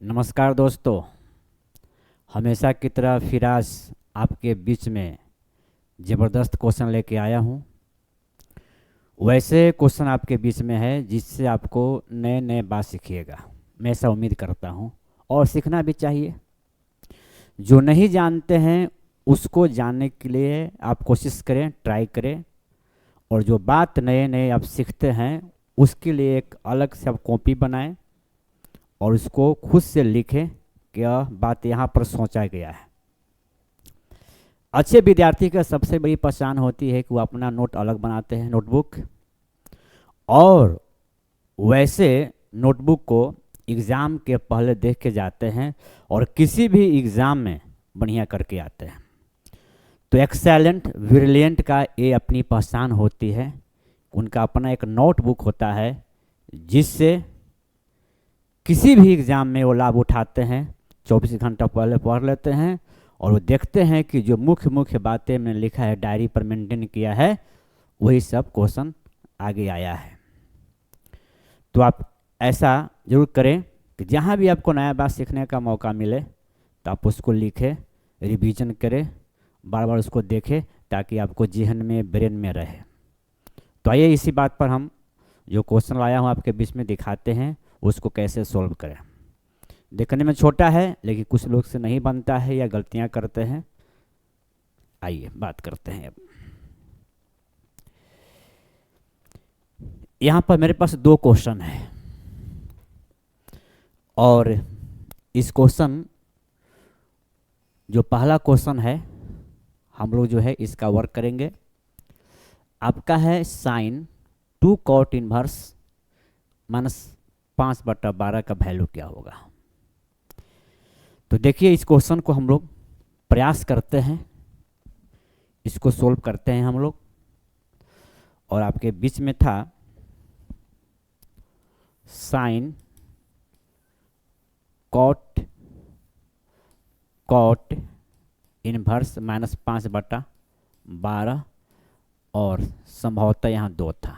नमस्कार दोस्तों। हमेशा की तरह फिराज आपके बीच में ज़बरदस्त क्वेश्चन लेके आया हूँ। वैसे क्वेश्चन आपके बीच में है जिससे आपको नए नए बात सीखिएगा। मैं ऐसा उम्मीद करता हूँ और सीखना भी चाहिए। जो नहीं जानते हैं उसको जानने के लिए आप कोशिश करें, ट्राई करें। और जो बात नए नए आप सीखते हैं उसके लिए एक अलग से आप कॉपी बनाएं और उसको खुद से लिखें कि यह बात यहाँ पर सोचा गया है। अच्छे विद्यार्थी का सबसे बड़ी पहचान होती है कि वो अपना नोट अलग बनाते हैं, नोटबुक। और वैसे नोटबुक को एग्ज़ाम के पहले देख के जाते हैं और किसी भी एग्ज़ाम में बढ़िया करके आते हैं। तो एक्सेलेंट ब्रिलियंट का ये अपनी पहचान होती है। उनका अपना एक नोटबुक होता है जिससे किसी भी एग्ज़ाम में वो लाभ उठाते हैं। 24 घंटा पहले पढ़ लेते हैं और वो देखते हैं कि जो मुख्य मुख्य बातें मैंने लिखा है, डायरी पर मेंटेन किया है, वही सब क्वेश्चन आगे आया है। तो आप ऐसा जरूर करें कि जहाँ भी आपको नया बात सीखने का मौका मिले तो आप उसको लिखें, रिवीजन करें, बार बार उसको देखें ताकि आपको जहन में, ब्रेन में रहे। तो आइए इसी बात पर हम जो क्वेश्चन लाया हूँ आपके बीच में दिखाते हैं उसको कैसे सॉल्व करें। देखने में छोटा है लेकिन कुछ लोग से नहीं बनता है या गलतियां करते हैं। आइए बात करते हैं। अब यहाँ पर मेरे पास दो क्वेश्चन है और इस क्वेश्चन जो पहला क्वेश्चन है हम लोग जो है इसका वर्क करेंगे। आपका है साइन 2 कॉट इनवर्स -5/12 का वैल्यू क्या होगा। तो देखिए इस क्वेश्चन को हम लोग प्रयास करते हैं, इसको सोल्व करते हैं हम लोग। और आपके बीच में था साइन कॉट इनवर्स -5/12 और संभवतः यहाँ 2 था।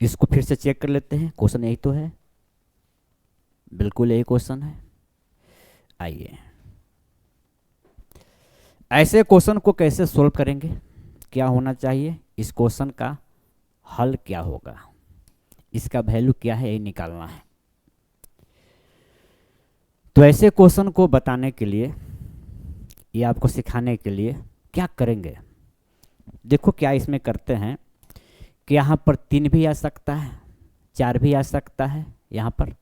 इसको फिर से चेक कर लेते हैं। क्वेश्चन यही तो है, बिल्कुल यही क्वेश्चन है। आइए ऐसे क्वेश्चन को कैसे सोल्व करेंगे, क्या होना चाहिए, इस क्वेश्चन का हल क्या होगा, इसका वैल्यू क्या है, यही निकालना है। तो ऐसे क्वेश्चन को बताने के लिए या आपको सिखाने के लिए क्या करेंगे, देखो क्या इसमें करते हैं कि यहाँ पर 3 भी आ सकता है, 4 भी आ सकता है यहाँ पर।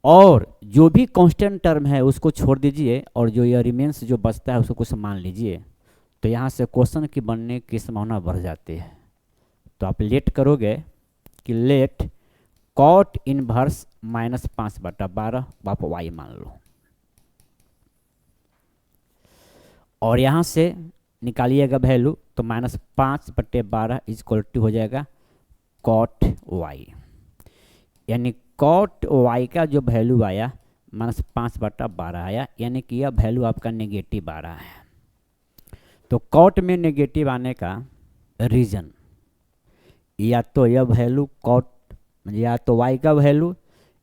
और जो भी कांस्टेंट टर्म है उसको छोड़ दीजिए और जो ये रिमेंस जो बचता है उसको कुछ मान लीजिए। तो यहाँ से क्वेश्चन की बनने की संभावना बढ़ जाती है। तो आप लेट करोगे कि लेट कॉट इनवर्स -5/12 आप वाई मान लो और यहाँ से निकालिएगा वैल्यू। तो -5/12 इक्वल टू हो जाएगा कॉट वाई, यानी कॉट वाई का जो वैल्यू आया -5/12 आया, यानी कि यह वैल्यू आपका नेगेटिव आ रहा है। तो कॉट में नेगेटिव आने का रीजन या तो यह वैल्यू कॉट या तो वाई का वैल्यू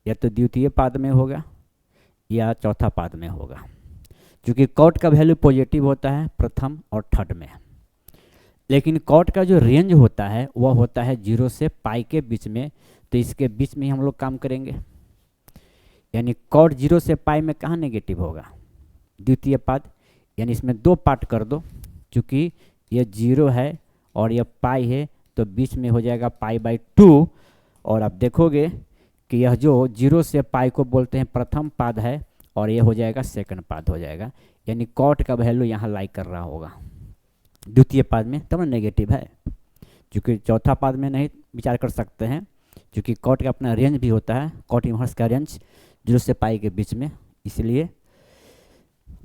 या तो द्वितीय पाद में होगा या चौथा पाद में होगा। क्योंकि कॉट का वैल्यू पॉजिटिव होता है प्रथम और थर्ड में, लेकिन कॉट का जो रेंज होता है वह होता है 0 से पाई के बीच में। तो इसके बीच में ही हम लोग काम करेंगे, यानी कॉट 0 से पाई में कहाँ नेगेटिव होगा, द्वितीय पाद। यानी इसमें 2 पार्ट कर दो, क्योंकि यह 0 है और यह पाई है तो बीच में हो जाएगा π/2। और आप देखोगे कि यह जो 0 से पाई को बोलते हैं प्रथम पाद है और यह हो जाएगा सेकंड पाद हो जाएगा। यानी कॉट का वैल्यू यहाँ लाइक कर रहा होगा द्वितीय पाद में, तब नेगेटिव है। क्योंकि चौथा पाद में नहीं विचार कर सकते हैं, क्योंकि कॉट का अपना रेंज भी होता है, कॉट इनवर्स का रेंज 0 से पाई के बीच में, इसलिए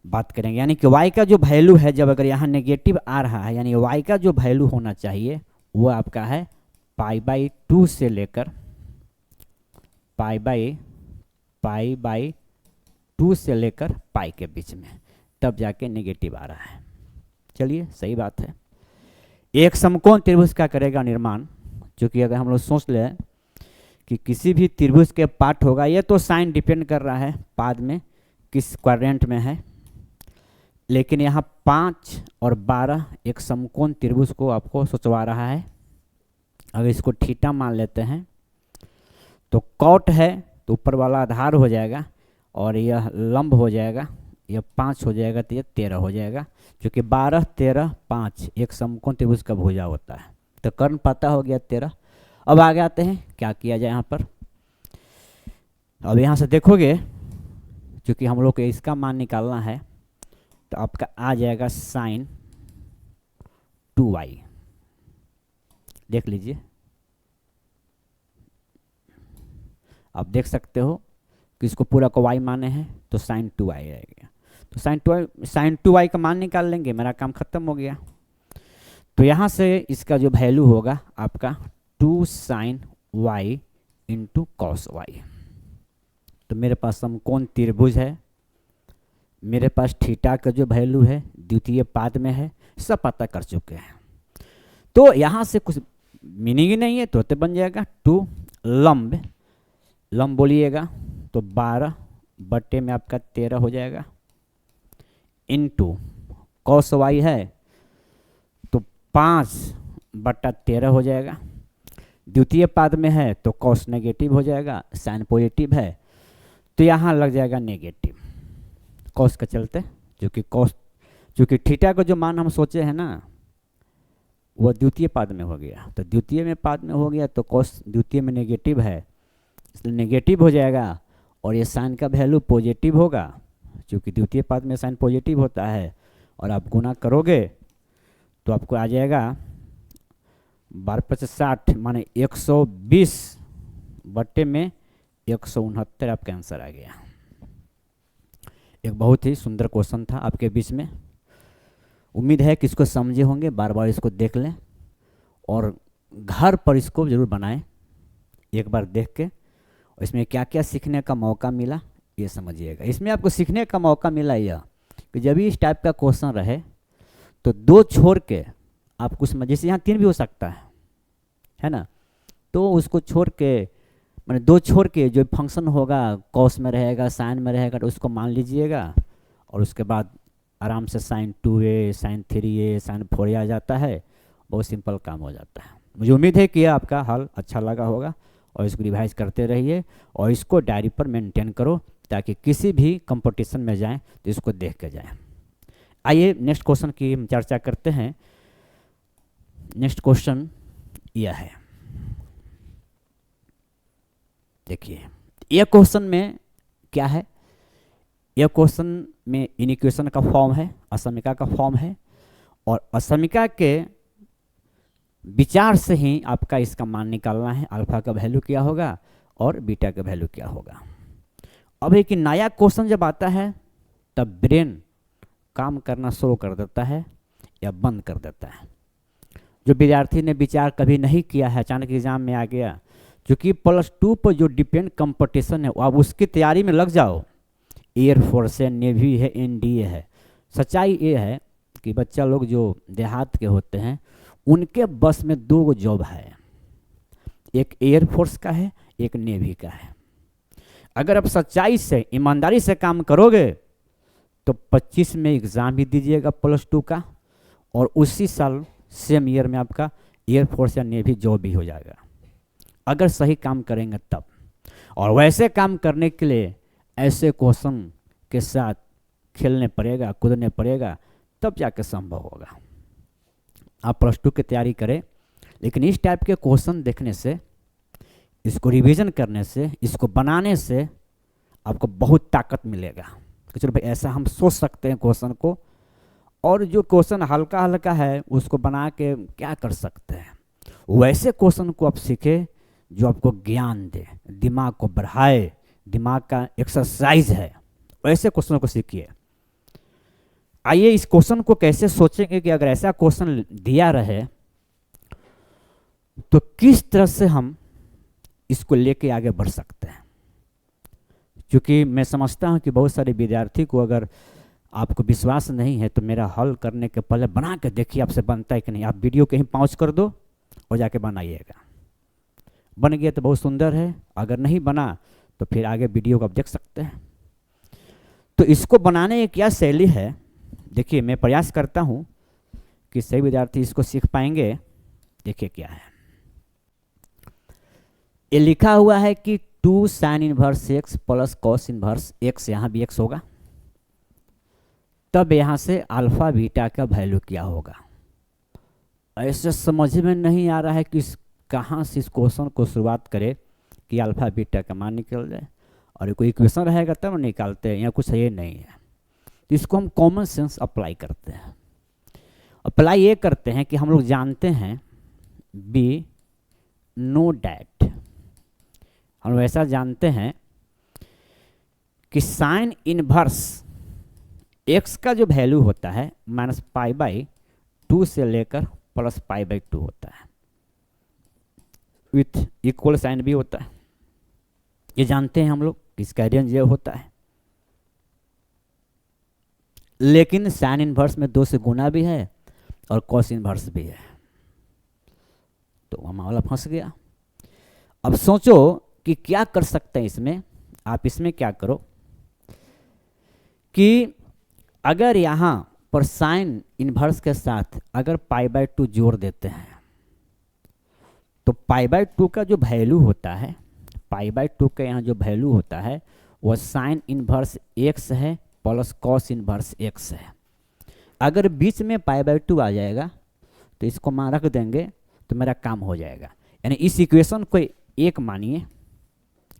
बात करेंगे। यानी कि y का जो वैल्यू है जब अगर यहाँ नेगेटिव आ रहा है, यानी y का जो वैल्यू होना चाहिए वो आपका है π/2 से लेकर π/2 से लेकर पाई के बीच में, तब जाके नेगेटिव आ रहा है। चलिए सही बात है। एक समकोण त्रिभुज का करेगा निर्माण, क्योंकि अगर हम लोग सोच लें कि किसी भी त्रिभुज के पार्ट होगा, ये तो साइन डिपेंड कर रहा है पाद में किस क्वाड्रेंट में है, लेकिन यहाँ 5 और 12 एक समकोण त्रिभुज को आपको सोचवा रहा है। अगर इसको थीटा मान लेते हैं तो कॉट है तो ऊपर वाला आधार हो जाएगा और यह लंब हो जाएगा, यह 5 हो जाएगा तो यह 13 हो जाएगा, क्योंकि 12, 13, 5 एक समकोण त्रिभुज का भुजा होता है। तो कर्ण पता हो गया 13। अब आगे आते हैं क्या किया जाए यहाँ पर। अब यहाँ से देखोगे क्योंकि हम लोग को इसका मान निकालना है तो आपका आ जाएगा साइन 2y। देख लीजिए, आप देख सकते हो कि इसको पूरा को y माने हैं तो साइन 2y रहेगा। तो साइन 2y का मान निकाल लेंगे, मेरा काम खत्म हो गया। तो यहाँ से इसका जो वैल्यू होगा आपका 2 sine y into cos y। तो मेरे पास समकोण त्रिभुज है, मेरे पास थीटा का जो वैल्यू है द्वितीय पाद में है, सब पता कर चुके हैं। तो यहाँ से कुछ मीनिंग ही नहीं है, तो बन जाएगा 2 लंब बोलिएगा तो 12 बटे में आपका 13 हो जाएगा, इंटू कॉस वाई है तो 5 बटा 13 हो जाएगा। द्वितीय पाद में है तो कॉस नेगेटिव हो जाएगा, साइन पॉजिटिव है तो यहाँ लग जाएगा नेगेटिव कॉस का चलते, क्योंकि थीटा का जो मान हम सोचे हैं ना वो द्वितीय पाद में हो गया, तो द्वितीय में पाद में हो गया तो कॉस द्वितीय में नेगेटिव है इसलिए नेगेटिव हो जाएगा, और ये साइन का वैल्यू पॉजिटिव होगा क्योंकि द्वितीय पाद में साइन पॉजिटिव होता है, और आप गुना करोगे तो आपको आ जाएगा 12×5=60 माने 120 बटे में 169 आपका आंसर आ गया। एक बहुत ही सुंदर क्वेश्चन था आपके बीच में, उम्मीद है कि इसको समझे होंगे। बार बार इसको देख लें और घर पर इसको ज़रूर बनाएं एक बार देख के, और इसमें क्या क्या सीखने का मौका मिला ये समझिएगा। इसमें आपको सीखने का मौका मिला यह कि जब भी इस टाइप का क्वेश्चन रहे तो 2 छोड़ के आप कुछ, जैसे यहाँ 3 भी हो सकता है ना, तो उसको छोड़ के मैंने 2 छोड़ के जो फंक्शन होगा कॉस में रहेगा साइन में रहेगा तो उसको मान लीजिएगा, और उसके बाद आराम से sign 2a sign 3a sign 4a आ जाता है, बहुत सिंपल काम हो जाता है। मुझे उम्मीद है कि आपका हल अच्छा लगा होगा, और इसको रिवाइज करते रहिए और इसको डायरी पर मेंटेन करो ताकि किसी भी कंपटीशन में जाएं तो इसको देख के जाएं। आइए नेक्स्ट क्वेश्चन की हम चर्चा करते हैं। नेक्स्ट क्वेश्चन यह है, देखिए यह क्वेश्चन में क्या है, यह क्वेश्चन में इनिक्वेशन का फॉर्म है, असमिका का फॉर्म है, और असमिका के विचार से ही आपका इसका मान निकालना है, अल्फा का वैल्यू क्या होगा और बीटा का वैल्यू क्या होगा। अब एक नया क्वेश्चन जब आता है तब ब्रेन काम करना शुरू कर देता है या बंद कर देता है। जो विद्यार्थी ने विचार कभी नहीं किया है, अचानक एग्जाम में आ गया, क्योंकि +2 पर जो डिपेंड कंपटीशन है आप उसकी तैयारी में लग जाओ। एयरफोर्स है, नेवी है, NDA है। सच्चाई ये है कि बच्चा लोग जो देहात के होते हैं उनके बस में 2 जॉब है, एक एयरफोर्स का है एक नेवी का है। अगर आप सच्चाई से ईमानदारी से काम करोगे तो 25 में एग्ज़ाम भी दीजिएगा +2 का, और उसी साल सेम ईयर में आपका एयरफोर्स या नेवी जॉब भी हो जाएगा, अगर सही काम करेंगे तब। और वैसे काम करने के लिए ऐसे क्वेश्चन के साथ खेलने पड़ेगा, कूदने पड़ेगा, तब जाके संभव होगा। आप +2 की तैयारी करें, लेकिन इस टाइप के क्वेश्चन देखने से, इसको रिवीजन करने से, इसको बनाने से आपको बहुत ताकत मिलेगा कि चलो भाई ऐसा हम सोच सकते हैं क्वेश्चन को, और जो क्वेश्चन हल्का हल्का है उसको बना के क्या कर सकते हैं। वैसे क्वेश्चन को आप सीखें जो आपको ज्ञान दे, दिमाग को बढ़ाए, दिमाग का एक्सरसाइज है, वैसे क्वेश्चन को सीखिए। आइए इस क्वेश्चन को कैसे सोचेंगे कि अगर ऐसा क्वेश्चन दिया रहे तो किस तरह से हम इसको लेके आगे बढ़ सकते हैं। क्योंकि मैं समझता हूं कि बहुत सारे विद्यार्थी को अगर आपको विश्वास नहीं है तो मेरा हल करने के पहले बना के देखिए आपसे बनता है कि नहीं। आप वीडियो कहीं पॉज कर दो और जाके बनाइएगा। बन गया तो बहुत सुंदर है, अगर नहीं बना तो फिर आगे वीडियो को आप देख सकते हैं। तो इसको बनाने की क्या शैली है, देखिए मैं प्रयास करता हूँ कि सही विद्यार्थी इसको सीख पाएंगे। देखिए क्या है, ये लिखा हुआ है कि 2 sine inverse x plus cos inverse x, यहाँ भी एक्स होगा, तब यहाँ से अल्फा बीटा का वैल्यू क्या होगा। ऐसे समझ में नहीं आ रहा है कि कहाँ से इस क्वेश्चन को शुरुआत करे कि अल्फा बीटा का मान निकल जाए, और कोई इक्वेशन रहेगा तब निकालते हैं, यहाँ कुछ ये नहीं है। तो इसको हम कॉमन सेंस अप्लाई करते हैं। अप्लाई ये करते हैं कि हम लोग जानते हैं बी नो डैट, हम लोग ऐसा जानते हैं कि साइन इनवर्स एक्स का जो वैल्यू होता है -π/2 से लेकर +π/2 होता है, विथ इक्वल साइन भी होता है। ये जानते हैं हम लोग, इसका रेंज ये होता है। लेकिन साइन इनवर्स में 2 से गुना भी है और कॉस इनवर्स भी है, तो मामला फंस गया। अब सोचो कि क्या कर सकते हैं इसमें। आप इसमें क्या करो कि अगर यहाँ पर साइन इनवर्स के साथ अगर π/2 जोड़ देते हैं तो π/2 का जो वैल्यू होता है, π/2 का यहाँ जो वैल्यू होता है वह साइन इनवर्स एक्स है प्लस कॉस इनवर्स एक्स है। अगर बीच में π/2 आ जाएगा तो इसको मान रख देंगे तो मेरा काम हो जाएगा। यानी इस इक्वेशन को एक मानिए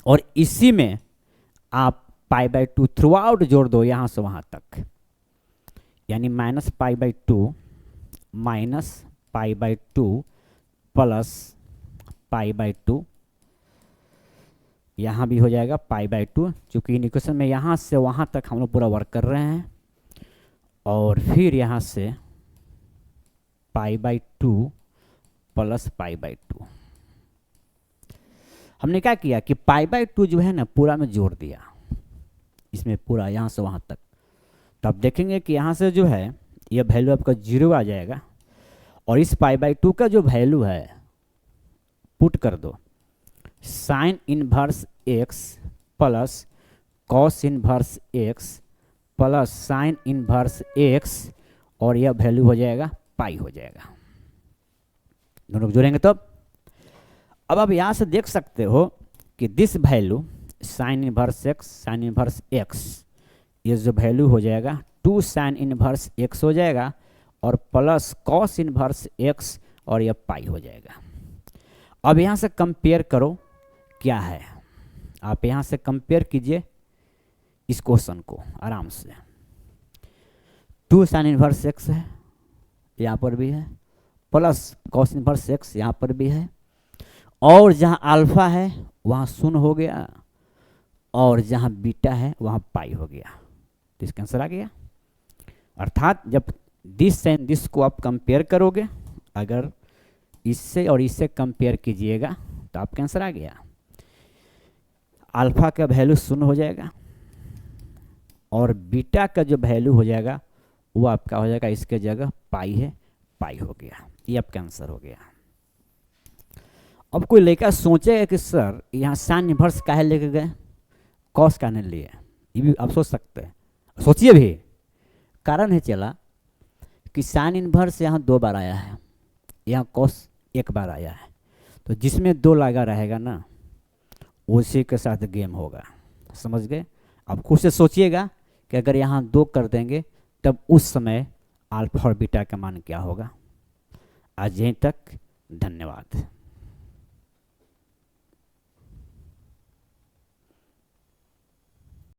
और इसी में आप π/2 थ्रू आउट जोड़ दो यहाँ से वहाँ तक, यानी -π/2 प्लस π/2, यहाँ भी हो जाएगा π/2, चूँकि इन इक्वेशन में यहाँ से वहाँ तक हम लोग पूरा वर्क कर रहे हैं। और फिर यहाँ से π/2 प्लस π/2, हमने क्या किया कि π/2 जो है ना पूरा में जोड़ दिया, इसमें पूरा यहाँ से वहाँ तक। तो आप देखेंगे कि यहाँ से जो है यह वैल्यू आपका 0 आ जाएगा, और इस π/2 का जो वैल्यू है पुट कर दो sine inverse x plus cos inverse x plus sine inverse x, और यह वैल्यू हो जाएगा पाई हो जाएगा। दोनों को जोड़ेंगे तो अब आप यहाँ से देख सकते हो कि this value sine inverse x sine inverse x, ये जो वैल्यू हो जाएगा 2 साइन इनवर्स एक्स हो जाएगा और प्लस कॉस इनवर्स एक्स, और यह पाई हो जाएगा। अब यहाँ से कंपेयर करो क्या है, आप यहाँ से कंपेयर कीजिए इस क्वेश्चन को आराम से। 2 साइन इनवर्स एक्स है, यहाँ पर भी है, प्लस कॉस इनवर्स एक्स यहाँ पर भी है, और जहाँ अल्फा है वहाँ 0 हो गया, और जहाँ बीटा है वहाँ पाई हो गया। तो इसका आंसर आ गया। अर्थात जब दिस एंड दिस को आप कंपेयर करोगे, अगर इससे और इससे कंपेयर कीजिएगा तो आपका आंसर आ गया। अल्फा का वैल्यू 0 हो जाएगा और बीटा का जो वैल्यू हो जाएगा वो आपका हो जाएगा, इसके जगह पाई है, पाई हो गया। ये आपका आंसर हो गया। अब कोई लड़का सोचेगा कि सर यहाँ साइन इनवर्स काहे लेके गए, कॉस काहे नहीं लिए, ये भी आप सोच सकते हैं। सोचिए भी, कारण है चला कि साइन इनवर्स यहाँ 2 बार आया है, यहाँ कॉस 1 बार आया है, तो जिसमें 2 लगा रहेगा ना उसी के साथ गेम होगा। समझ गए? अब खुद से सोचिएगा कि अगर यहाँ 2 कर देंगे तब उस समय अल्फा और बीटा का मान क्या होगा। आज यहीं तक, धन्यवाद।